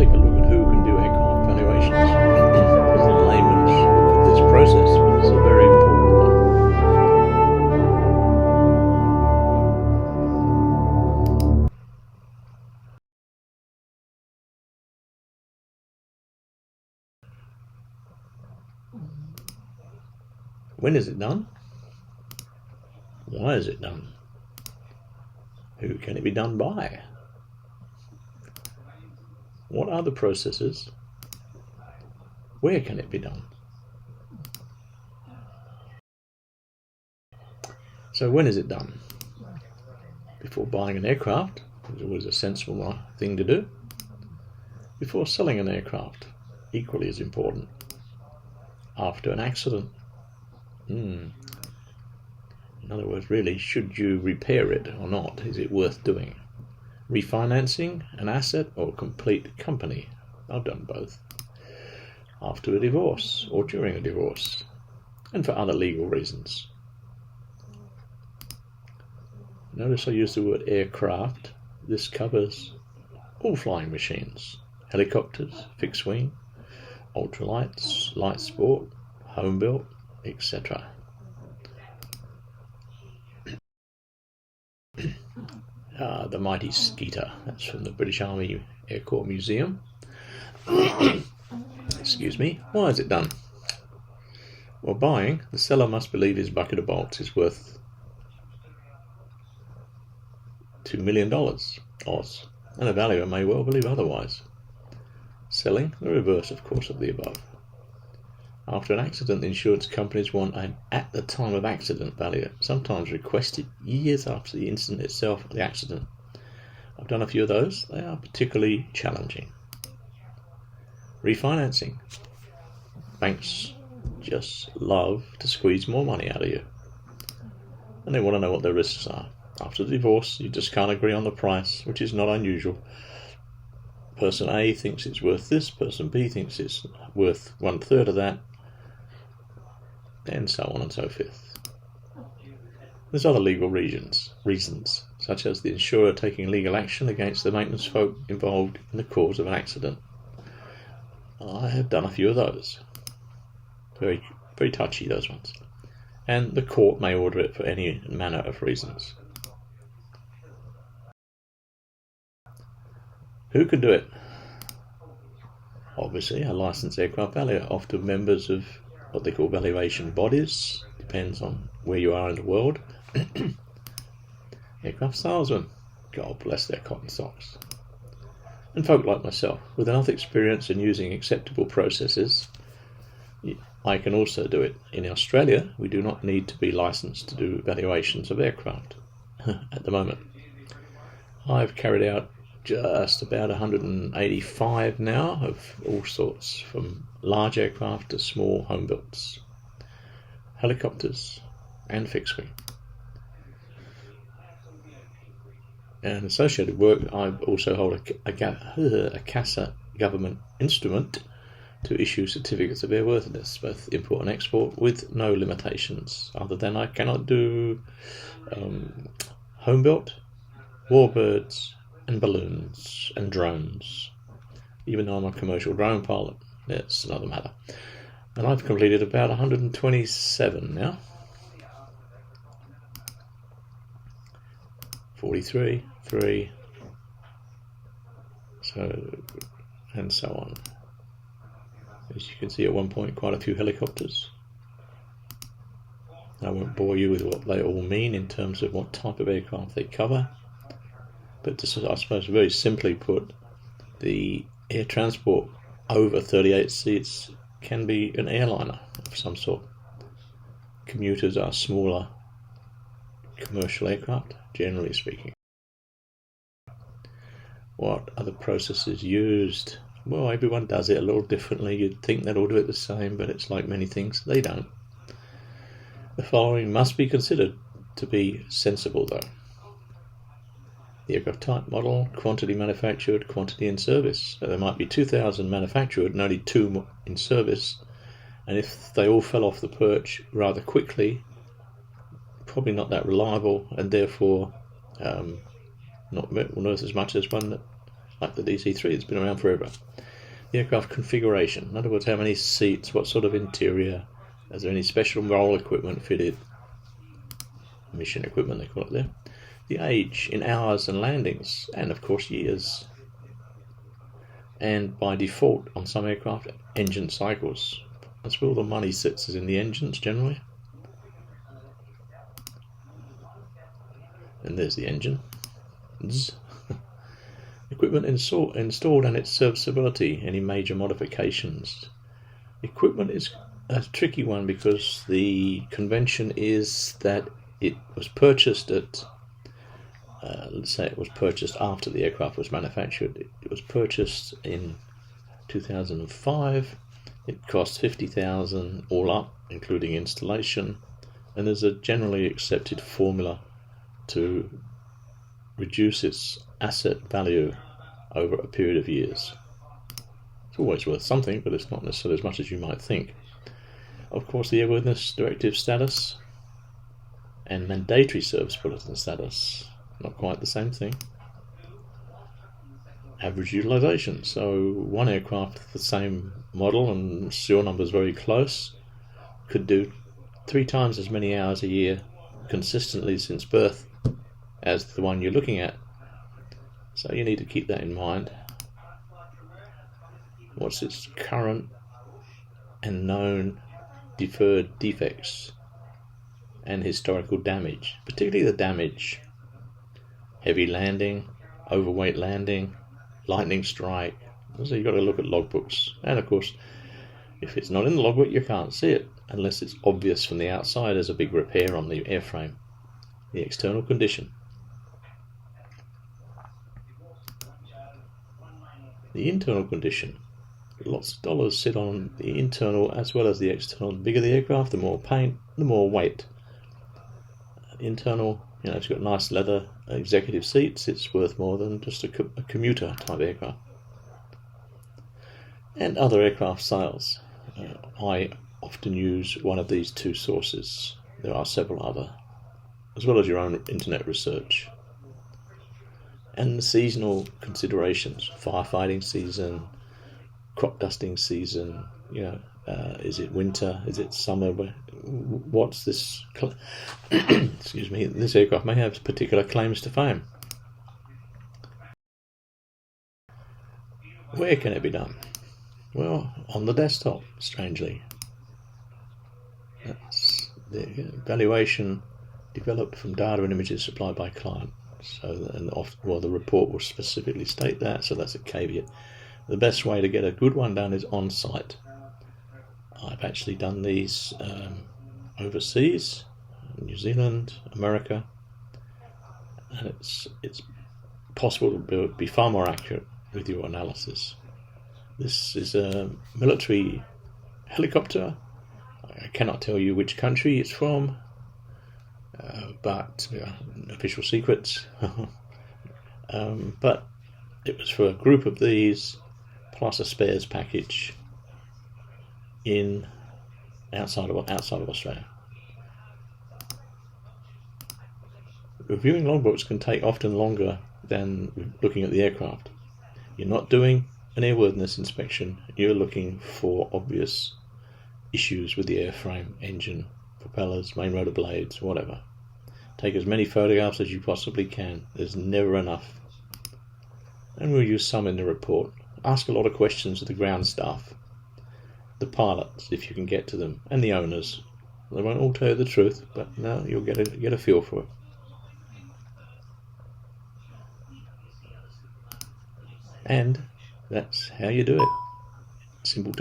take a look at who can do aircraft valuations. This is a layman's look at this process, but it's a very important one. When is it done? Why is it done? Who can it be done by? What are the processes? Where can it be done? So when is it done? Before buying an aircraft, which is always a sensible thing to do. Before selling an aircraft, equally as important. After an accident. In other words, really, should you repair it or not? Is it worth doing? Refinancing an asset or a complete company? I've done both. After a divorce or during a divorce, and for other legal reasons. Notice I use the word aircraft. This covers all flying machines, helicopters, fixed wing, ultralights, light sport, home built, etc. The mighty Skeeter, that's from the British Army Air Corps Museum. Excuse me. Why is it done? Well, buying, the seller must believe his bucket of bolts is worth $2 million Oz, and a valuer may well believe otherwise. Selling, the reverse, of course, of the above. After an accident, the insurance companies want an at the time of accident value, sometimes requested years after the incident itself, the accident. I've done a few of those. They are particularly challenging. Refinancing. Banks just love to squeeze more money out of you. And they want to know what their risks are. After the divorce, you just can't agree on the price, which is not unusual. Person A thinks it's worth this, person B thinks it's worth 1/3 of that, and so on and so forth. There's other legal reasons, such as the insurer taking legal action against the maintenance folk involved in the cause of an accident. I have done a few of those. Very, very touchy, those ones. And the court may order it for any manner of reasons. Who can do it? Obviously, a licensed aircraft valuer, often members of what they call valuation bodies, depends on where you are in the world. Aircraft salesmen, God bless their cotton socks. And folk like myself, with enough experience in using acceptable processes, I can also do it. In Australia, we do not need to be licensed to do valuations of aircraft at the moment. I've carried out just about 185 now of all sorts, from large aircraft to small home builts, helicopters and fixed wing. And associated work, I also hold a CASA government instrument to issue certificates of airworthiness, both import and export, with no limitations, other than I cannot do home built, warbirds, and balloons and drones. Even though I'm a commercial drone pilot, that's another matter. And I've completed about 127 now. 43, 3, and so on. As you can see, at one point, quite a few helicopters. I won't bore you with what they all mean in terms of what type of aircraft they cover. But just, I suppose, very simply put, the air transport over 38 seats can be an airliner of some sort. Commuters are smaller commercial aircraft, generally speaking. What are the processes used? Well, everyone does it a little differently. You'd think they'd all do it the same, but it's like many things, they don't. The following must be considered to be sensible, though. The aircraft type, model, quantity manufactured, quantity in service. So there might be 2,000 manufactured and only 2 in service, and if they all fell off the perch rather quickly, probably not that reliable, and therefore not worth as much as one that like the DC-3 that's been around forever. The aircraft configuration, in other words, how many seats, what sort of interior, is there any special roll equipment fitted, mission equipment they call it there. The age in hours and landings, and of course years. And by default on some aircraft, engine cycles. That's where all the money sits, is in the engines generally. And there's the engine. Equipment installed and its serviceability, any major modifications. Equipment is a tricky one because the convention is that it was purchased at, let's say it was purchased after the aircraft was manufactured. It was purchased in 2005. It cost $50,000 all up, including installation, and there's a generally accepted formula to reduce its asset value over a period of years. It's always worth something, but it's not necessarily as much as you might think. Of course, the Airworthiness Directive status and mandatory service bulletin status, not quite the same thing. Average utilization, so one aircraft, the same model and serial numbers very close, could do 3 times as many hours a year consistently since birth as the one you're looking at. So you need to keep that in mind. What's its current and known deferred defects and historical damage, particularly the damage, heavy landing, overweight landing, lightning strike. So you've got to look at logbooks, and of course if it's not in the logbook you can't see it unless it's obvious from the outside as a big repair on the airframe. The external condition. The internal condition. Lots of dollars sit on the internal as well as the external. The bigger the aircraft, the more paint, the more weight. Internal, it's got nice leather executive seats. It's worth more than just a commuter type aircraft. And other aircraft sales. I often use one of these 2 sources. There are several other, as well as your own internet research. And the seasonal considerations, firefighting season, crop dusting season, is it winter, is it summer, what's this, excuse me, this aircraft may have particular claims to fame. Where can it be done? Well, on the desktop, strangely. That's the valuation developed from data and images supplied by client. So, the report will specifically state that, so that's a caveat. The best way to get a good one done is on site. I've actually done these overseas, New Zealand, America, and it's possible to be far more accurate with your analysis. This is a military helicopter. I cannot tell you which country it's from, but official secrets. But it was for a group of these, plus a spares package outside of Australia. Reviewing logbooks can take often longer than looking at the aircraft. You're not doing an airworthiness inspection, you're looking for obvious issues with the airframe, engine, propellers, main rotor blades, whatever. Take as many photographs as you possibly can. There's never enough. And we'll use some in the report. Ask a lot of questions of the ground staff, the pilots, if you can get to them, and the owners. They won't all tell you the truth, but no, you'll get a feel for it. And that's how you do it. Simple terms.